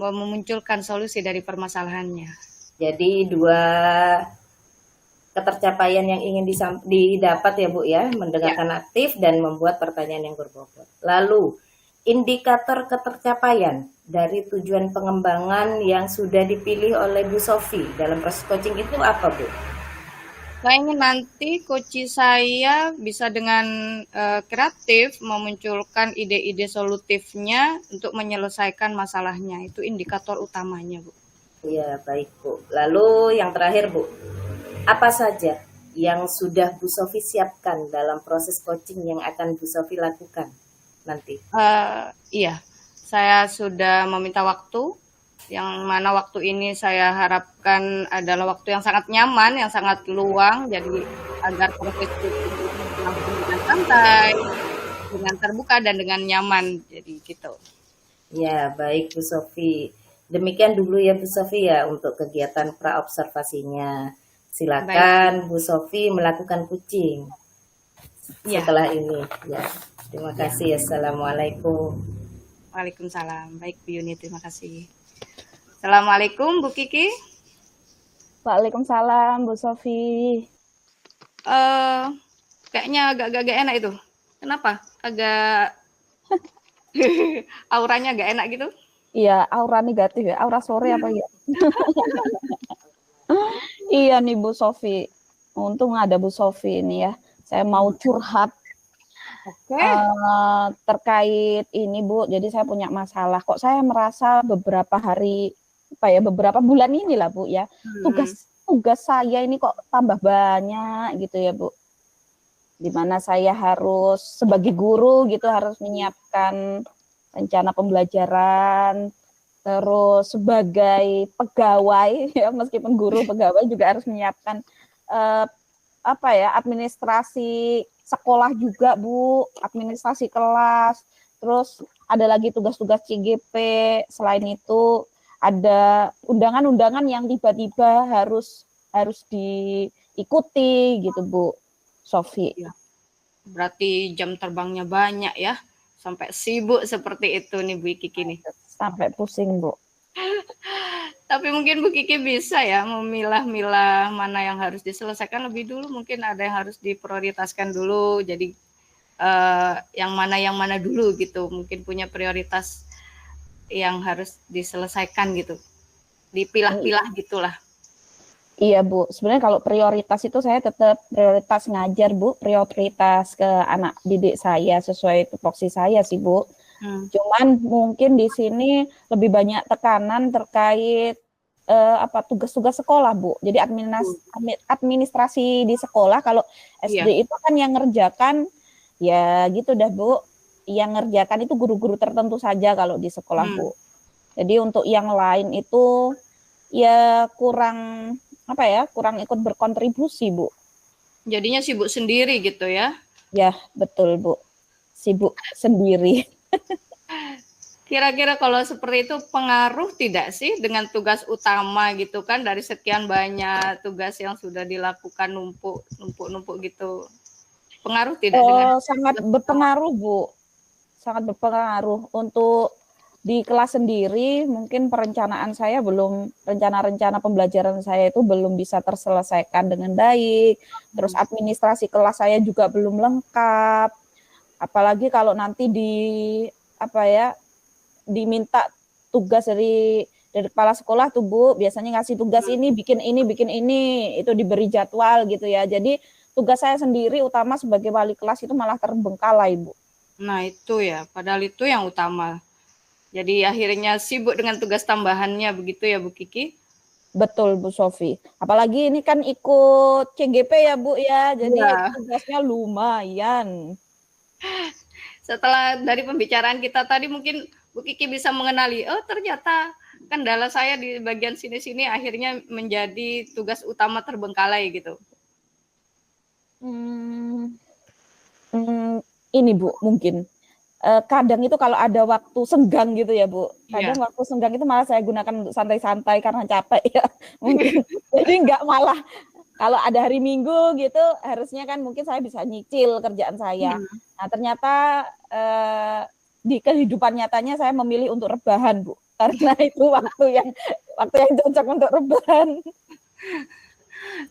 memunculkan solusi dari permasalahannya. Jadi 2 ketercapaian yang ingin didapat ya Bu ya, mendengarkan aktif dan membuat pertanyaan yang berbobot. Lalu, indikator ketercapaian dari tujuan pengembangan yang sudah dipilih oleh Bu Sofi dalam proses coaching itu apa, Bu? Saya ingin nanti coach saya bisa dengan kreatif memunculkan ide-ide solutifnya untuk menyelesaikan masalahnya. Itu indikator utamanya, Bu. Ya, baik, Bu. Lalu yang terakhir, Bu, apa saja yang sudah Bu Sofi siapkan dalam proses coaching yang akan Bu Sofi lakukan nanti? Iya, saya sudah meminta waktu, yang mana waktu ini saya harapkan adalah waktu yang sangat nyaman, yang sangat luang, jadi agar proses itu berlangsung dengan santai, dengan terbuka, dan dengan nyaman, jadi gitu. Ya, baik Bu Sofi. Demikian dulu ya Bu Sofi ya untuk kegiatan pra-observasinya. Silakan Bu Sofi melakukan kucing setelah ini. Ya, terima kasih. Assalamualaikum. Waalaikumsalam. Baik Bu Yuni, terima kasih. Assalamualaikum Bu Kiki. Waalaikumsalam Bu Sofi. Kayaknya agak enak itu. Kenapa? Agak auranya agak enak gitu. Iya, aura negatif ya, aura sore apa ya? Iya nih Bu Sofi, untung ada Bu Sofi ini ya. Saya mau curhat terkait ini Bu. Jadi saya punya masalah. Kok saya merasa beberapa bulan ini lah Bu ya. Tugas saya ini kok tambah banyak gitu ya Bu. Dimana saya harus sebagai guru gitu harus menyiapkan rencana pembelajaran, terus sebagai pegawai ya, meskipun guru pegawai juga harus menyiapkan administrasi sekolah juga Bu, administrasi kelas, terus ada lagi tugas-tugas CGP. Selain itu ada undangan-undangan yang tiba-tiba harus diikuti gitu Bu Sofi. Berarti jam terbangnya banyak ya. Sampai sibuk seperti itu nih Bu Kiki nih. Sampai pusing Bu. Tapi mungkin Bu Kiki bisa ya memilah-milah mana yang harus diselesaikan lebih dulu. Mungkin ada yang harus diprioritaskan dulu. Jadi yang mana dulu gitu. Mungkin punya prioritas yang harus diselesaikan gitu. Dipilah-pilah gitulah. Iya Bu, sebenarnya kalau prioritas itu saya tetap prioritas ngajar Bu, prioritas ke anak didik saya sesuai tupoksi saya sih Bu. Cuman mungkin di sini lebih banyak tekanan terkait tugas-tugas sekolah Bu. Jadi administrasi di sekolah, kalau SD itu kan yang ngerjakan ya gitu dah Bu. Yang ngerjakan itu guru-guru tertentu saja kalau di sekolah Bu. Jadi untuk yang lain itu ya kurang ikut berkontribusi Bu. Jadinya sibuk sendiri gitu ya. Ya, betul Bu. Sibuk sendiri. Kira-kira kalau seperti itu pengaruh tidak sih dengan tugas utama gitu kan, dari sekian banyak tugas yang sudah dilakukan numpuk gitu. Pengaruh tidak dengan Sangat tugas utama? berpengaruh Bu. Sangat berpengaruh. Untuk di kelas sendiri mungkin perencanaan saya belum, rencana-rencana pembelajaran saya itu belum bisa terselesaikan dengan baik. Terus administrasi kelas saya juga belum lengkap. Apalagi kalau nanti diminta tugas dari kepala sekolah tuh Bu, biasanya ngasih tugas bikin ini, itu diberi jadwal gitu ya. Jadi tugas saya sendiri utama sebagai wali kelas itu malah terbengkalai Bu. Nah itu ya, padahal itu yang utama. Jadi akhirnya sibuk dengan tugas tambahannya begitu ya Bu Kiki? Betul Bu Sofi. Apalagi ini kan ikut CGP ya Bu ya, jadi Iya. tugasnya lumayan. Setelah dari pembicaraan kita tadi mungkin Bu Kiki bisa mengenali, oh ternyata kendala saya di bagian sini-sini akhirnya menjadi tugas utama terbengkalai gitu. Ini Bu, mungkin kadang itu kalau ada waktu senggang gitu ya Bu, Iya. kadang waktu senggang itu malah saya gunakan untuk santai-santai karena capek ya mungkin. Jadi nggak, malah kalau ada hari Minggu gitu harusnya kan mungkin saya bisa nyicil kerjaan saya. Nah ternyata di kehidupan nyatanya saya memilih untuk rebahan Bu, karena itu waktu yang cocok untuk rebahan.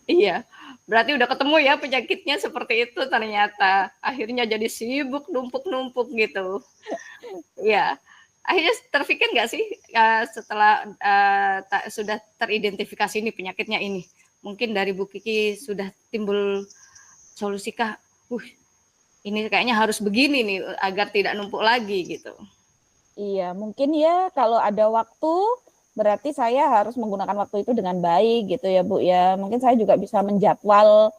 Iya, berarti udah ketemu ya penyakitnya seperti itu ternyata. Akhirnya jadi sibuk numpuk-numpuk gitu. Iya. Akhirnya terpikir nggak sih setelah sudah teridentifikasi ini penyakitnya ini, mungkin dari Bu Kiki sudah timbul solusikah? Ini kayaknya harus begini nih agar tidak numpuk lagi gitu. Iya, mungkin ya kalau ada waktu berarti saya harus menggunakan waktu itu dengan baik gitu ya Bu ya. Mungkin saya juga bisa menjadwal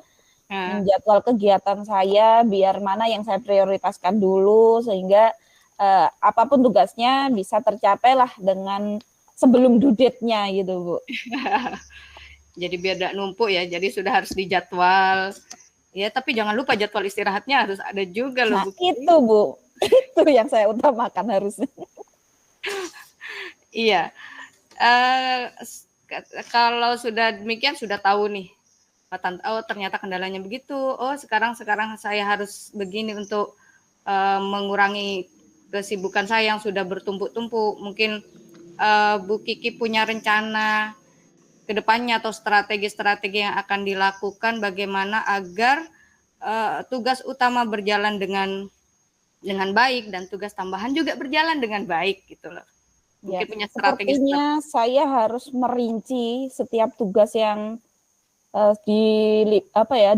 kegiatan saya biar mana yang saya prioritaskan dulu sehingga apapun tugasnya bisa tercapai lah dengan sebelum due date-nya gitu Bu. Jadi biar tidak numpuk ya, jadi sudah harus dijadwal. Ya, tapi jangan lupa jadwal istirahatnya harus ada juga loh Nah Bu. itu Bu, itu yang saya utamakan harusnya. Iya. Kalau sudah demikian sudah tahu nih, oh ternyata kendalanya begitu. Oh sekarang saya harus begini untuk mengurangi kesibukan saya yang sudah bertumpuk-tumpuk. Mungkin Bu Kiki punya rencana ke depannya atau strategi-strategi yang akan dilakukan bagaimana agar tugas utama berjalan dengan baik dan tugas tambahan juga berjalan dengan baik gitu loh. Ya, Mungkin punya strategi. sepertinya saya harus merinci setiap tugas yang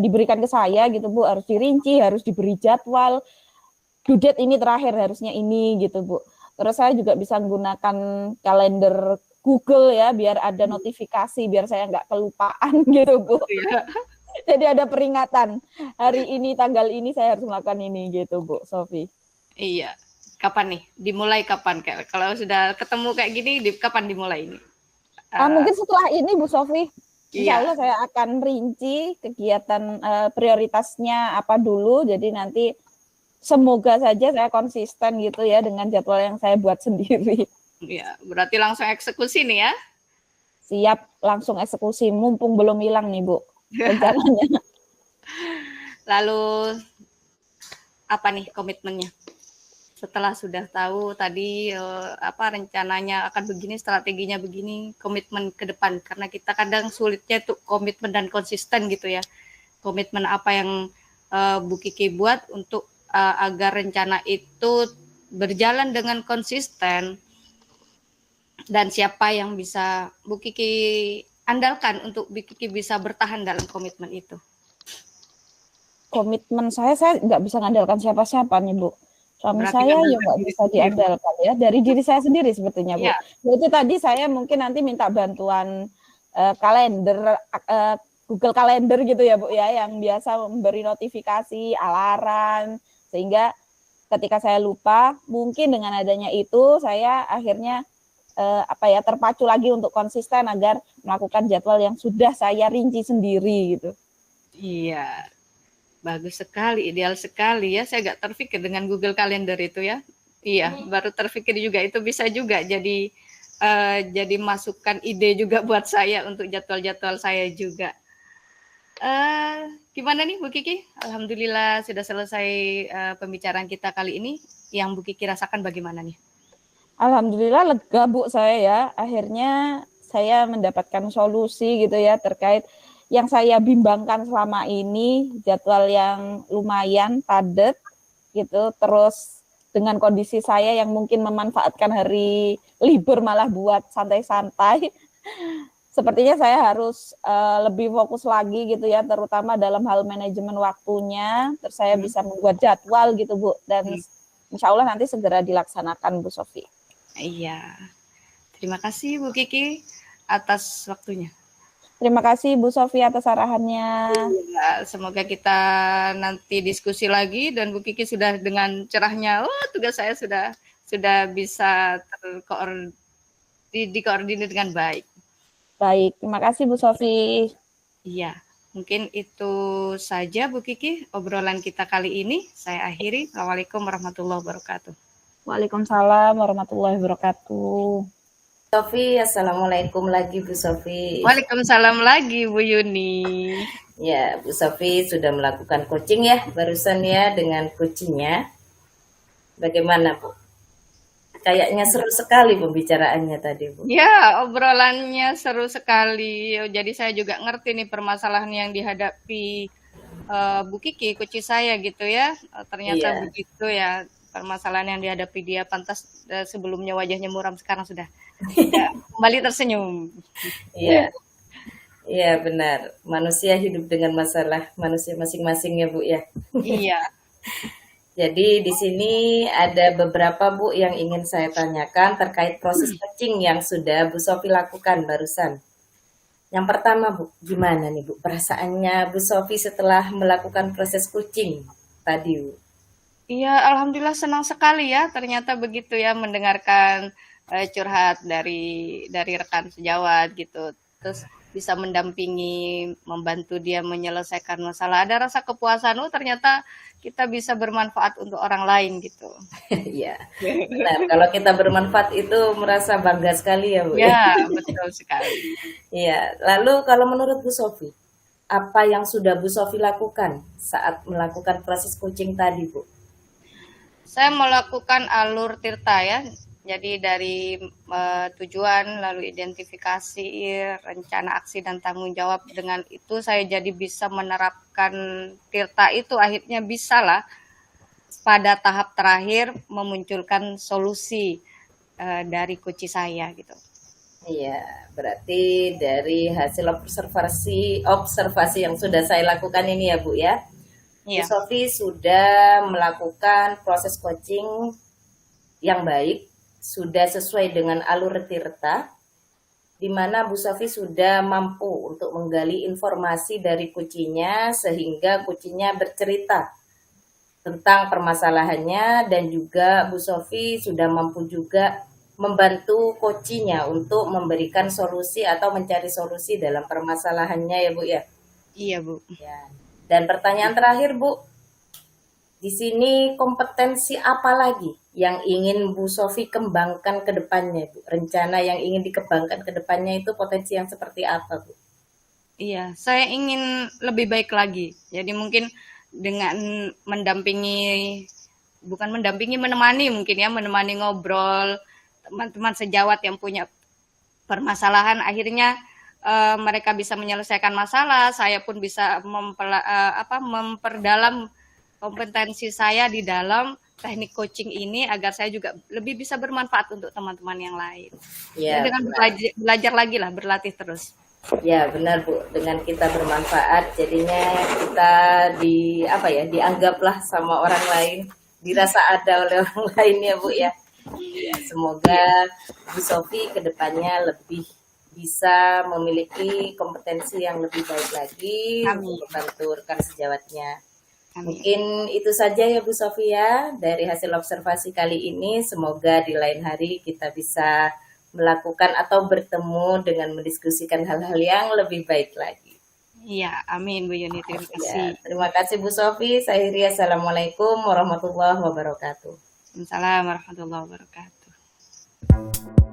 diberikan ke saya gitu Bu, harus dirinci, harus diberi jadwal. Due date ini terakhir harusnya ini gitu Bu. Terus saya juga bisa menggunakan kalender Google ya biar ada notifikasi, biar saya nggak kelupaan gitu Bu. Ya. Jadi ada peringatan hari ini tanggal ini saya harus melakukan ini gitu Bu Sofi. Iya. Kapan nih? Dimulai kapan? Kalau sudah ketemu kayak gini, kapan dimulai ini? Mungkin setelah ini Bu Sofi, Insya Allah Iya. saya akan rinci kegiatan prioritasnya apa dulu. Jadi nanti semoga saja saya konsisten gitu ya dengan jadwal yang saya buat sendiri. Iya, berarti langsung eksekusi nih ya? Siap, langsung eksekusi. Mumpung belum hilang nih Bu rencananya. Lalu apa nih komitmennya? Setelah sudah tahu tadi rencananya akan begini, strateginya begini, komitmen ke depan, karena kita kadang sulitnya tuh komitmen dan konsisten gitu ya. Komitmen apa yang Bu Kiki buat untuk agar rencana itu berjalan dengan konsisten, dan siapa yang bisa Bu Kiki andalkan untuk Bu Kiki bisa bertahan dalam komitmen itu? Komitmen saya nggak bisa mengandalkan siapa-siapa nih Bu. Suami Berarti saya ya nggak bisa diandalkan ya, dari diri saya sendiri sebetulnya Bu. Ya. Itu tadi saya mungkin nanti minta bantuan kalender, Google Calendar gitu ya Bu ya, yang biasa memberi notifikasi, alarm, sehingga ketika saya lupa, mungkin dengan adanya itu saya akhirnya terpacu lagi untuk konsisten agar melakukan jadwal yang sudah saya rinci sendiri gitu. Iya, Bagus sekali, ideal sekali ya. Saya nggak terpikir dengan Google Calendar itu ya. Iya, baru terpikir juga itu bisa juga jadi masukan ide juga buat saya untuk jadwal-jadwal saya juga. Gimana nih Bu Kiki? Alhamdulillah sudah selesai pembicaraan kita kali ini. Yang Bu Kiki rasakan bagaimana nih? Alhamdulillah lega Bu saya ya. Akhirnya saya mendapatkan solusi gitu ya terkait yang saya bimbangkan selama ini, jadwal yang lumayan padat gitu, terus dengan kondisi saya yang mungkin memanfaatkan hari libur malah buat santai-santai. Sepertinya saya harus lebih fokus lagi gitu ya, terutama dalam hal manajemen waktunya, terus saya bisa membuat jadwal gitu Bu, dan insya Allah nanti segera dilaksanakan Bu Sofi. Iya, terima kasih Bu Kiki atas waktunya. Terima kasih Bu Sofi atas arahannya. Ya, semoga kita nanti diskusi lagi dan Bu Kiki sudah dengan cerahnya, tugas saya sudah bisa dikoordinir dengan baik. Baik, terima kasih Bu Sofi. Iya, mungkin itu saja Bu Kiki obrolan kita kali ini. Saya akhiri. Assalamualaikum warahmatullahi wabarakatuh. Waalaikumsalam warahmatullahi wabarakatuh. Sofi, assalamualaikum lagi Bu Sofi. Waalaikumsalam lagi Bu Yuni. Ya, Bu Sofi sudah melakukan coaching ya barusan ya dengan coachingnya. Bagaimana Bu? Kayaknya seru sekali pembicaraannya tadi Bu. Ya, obrolannya seru sekali. Jadi saya juga ngerti nih permasalahan yang dihadapi Bu Kiki, coach saya gitu ya. Ternyata begitu ya permasalahan yang dihadapi dia. Pantas sebelumnya wajahnya muram, sekarang sudah kembali tersenyum. Iya. Iya benar. Manusia hidup dengan masalah manusia masing-masing ya Bu ya. Iya. Jadi di sini ada beberapa Bu yang ingin saya tanyakan terkait proses coaching yang sudah Bu Sofi lakukan barusan. Yang pertama Bu, gimana nih Bu perasaannya Bu Sofi setelah melakukan proses coaching tadi Bu? Iya, alhamdulillah senang sekali ya. Ternyata begitu ya mendengarkan curhat dari rekan sejawat gitu, terus bisa mendampingi, membantu dia menyelesaikan masalah. Ada rasa kepuasan, ternyata kita bisa bermanfaat untuk orang lain gitu. Iya, benar. Kalau kita bermanfaat itu merasa bangga sekali ya Bu. Ya, betul sekali. Iya. Lalu kalau menurut Bu Sofi, apa yang sudah Bu Sofi lakukan saat melakukan proses coaching tadi Bu? Saya melakukan alur tirta ya. Jadi dari tujuan, lalu identifikasi, rencana aksi dan tanggung jawab, dengan itu saya jadi bisa menerapkan tirta itu, akhirnya bisa lah pada tahap terakhir memunculkan solusi dari coach saya gitu. Iya, berarti dari hasil observasi yang sudah saya lakukan ini ya Bu ya. Iya. Bu Sofi sudah melakukan proses coaching yang baik, sudah sesuai dengan alur tirta, di mana Bu Sofi sudah mampu untuk menggali informasi dari kucinya sehingga kucinya bercerita tentang permasalahannya, dan juga Bu Sofi sudah mampu juga membantu coachnya untuk memberikan solusi atau mencari solusi dalam permasalahannya ya Bu ya. Iya Bu. Ya. Dan pertanyaan terakhir Bu, di sini kompetensi apa lagi yang ingin Bu Sofi kembangkan ke depannya Bu? Rencana yang ingin dikembangkan ke depannya itu potensi yang seperti apa Bu? Iya, saya ingin lebih baik lagi. Jadi mungkin dengan menemani mungkin ya, menemani ngobrol teman-teman sejawat yang punya permasalahan, akhirnya mereka bisa menyelesaikan masalah, saya pun bisa memperdalam kompetensi saya di dalam teknik coaching ini agar saya juga lebih bisa bermanfaat untuk teman-teman yang lain. Ya, dengan belajar lagi lah, berlatih terus. Ya benar Bu, dengan kita bermanfaat jadinya kita dianggaplah sama orang lain, dirasa ada oleh orang lain ya Bu ya. Semoga Bu Sofi kedepannya lebih bisa memiliki kompetensi yang lebih baik lagi untuk membantu rekan sejawatnya. Mungkin itu saja ya Bu Sofi ya dari hasil observasi kali ini. Semoga di lain hari kita bisa melakukan atau bertemu dengan mendiskusikan hal-hal yang lebih baik lagi. Iya, amin Bu Yuni. Terima Ya, kasih. terima kasih Bu Sofi. Saya Iri, Assalamualaikum warahmatullahi wabarakatuh. Waalaikumsalam warahmatullahi wabarakatuh.